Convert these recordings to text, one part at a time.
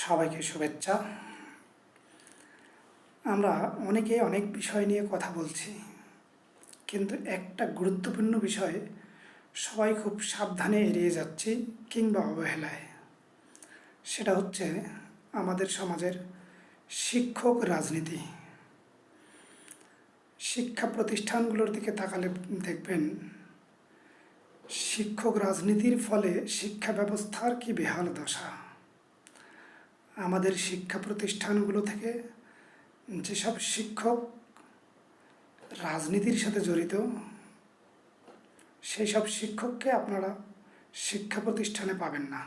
সবাইকে শুভেচ্ছা। আমরা অনেকে অনেক বিষয় নিয়ে কথা বলছি, কিন্তু একটা গুরুত্বপূর্ণ বিষয় সবাই খুব সাবধানে এড়িয়ে যাচ্ছি কিংবা অবহেলায়। সেটা হচ্ছে আমাদের সমাজের শিক্ষক রাজনীতি। শিক্ষা প্রতিষ্ঠানগুলোর দিকে তাকালে দেখবেন শিক্ষক রাজনীতির ফলে শিক্ষা ব্যবস্থার কি বেহাল দশা। আমাদের শিক্ষা প্রতিষ্ঠানগুলো থেকে যেসব শিক্ষক রাজনীতির সাথে জড়িত, সেই সব শিক্ষককে আপনারা শিক্ষা প্রতিষ্ঠানে পাবেন না।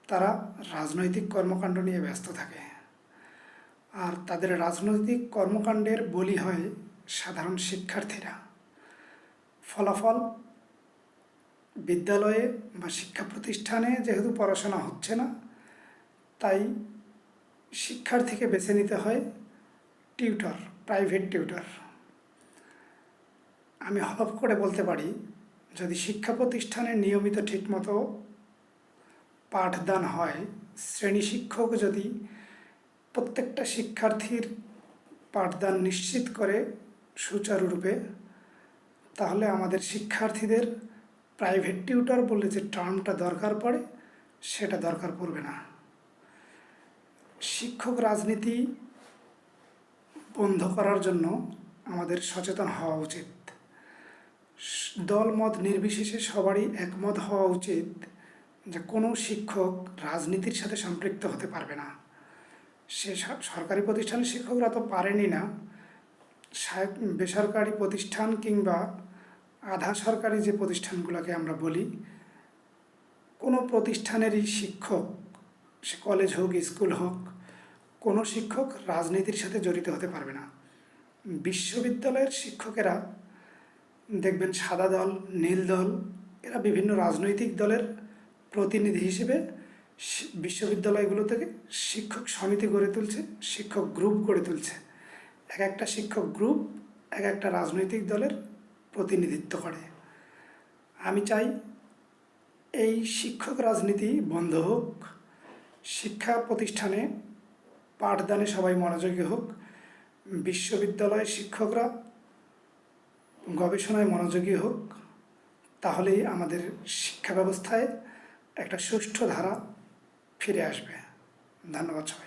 তারা রাজনৈতিক কর্মকাণ্ড নিয়ে ব্যস্ত থাকে, আর তাদের রাজনৈতিক কর্মকাণ্ডের বলি হয় সাধারণ শিক্ষার্থীরা। ফলাফল, বিদ্যালয়ে বা শিক্ষা প্রতিষ্ঠানে যেহেতু পড়াশোনা হচ্ছে না, তাই শিক্ষার্থীকে বেছে নিতে হয় টিউটর, প্রাইভেট টিউটর। আমি হলফ করে বলতে পারি, যদি শিক্ষা প্রতিষ্ঠানে নিয়মিত ঠিকমতো পাঠদান হয়, শ্রেণী শিক্ষক যদি প্রত্যেকটা শিক্ষার্থীর পাঠদান নিশ্চিত করে সুচারুরূপে, তাহলে আমাদের শিক্ষার্থীদের প্রাইভেট টিউটর বলে যে টার্মটা দরকার পড়ে, সেটা দরকার পড়বে না। শিক্ষক রাজনীতি বন্ধ করার জন্য আমাদের সচেতন হওয়া উচিত। দলমত নির্বিশেষে সবারই একমত হওয়া উচিত যে কোনো শিক্ষক রাজনীতির সাথে সম্পৃক্ত হতে পারবে না। সে সরকারি প্রতিষ্ঠানের শিক্ষকরা তো পারেনি না, বেসরকারি প্রতিষ্ঠান কিংবা আধা সরকারি যে প্রতিষ্ঠানগুলোকে আমরা বলি, কোনো প্রতিষ্ঠানেরই শিক্ষক, সে কলেজ হোক স্কুল হোক, কোনো শিক্ষক রাজনীতির সাথে জড়িত হতে পারবে না। বিশ্ববিদ্যালয়ের শিক্ষকেরা দেখবেন সাদা দল, নীল দল, এরা বিভিন্ন রাজনৈতিক দলের প্রতিনিধি হিসেবে বিশ্ববিদ্যালয়গুলো থেকে শিক্ষক সমিতি গড়ে তুলছে, শিক্ষক গ্রুপ গড়ে তুলছে। এক একটা শিক্ষক গ্রুপ এক একটা রাজনৈতিক দলের প্রতিনিধিত্ব করে। আমি চাই এই শিক্ষক রাজনীতি বন্ধ হোক, শিক্ষা প্রতিষ্ঠানে পাঠদানে সবাই মনোযোগী হোক, বিশ্ববিদ্যালয়ের শিক্ষকরা গবেষণায় মনোযোগী হোক। তাহলেই আমাদের শিক্ষা ব্যবস্থায় একটা সুষ্ঠু ধারা ফিরে আসবে। ধন্যবাদ সবাই।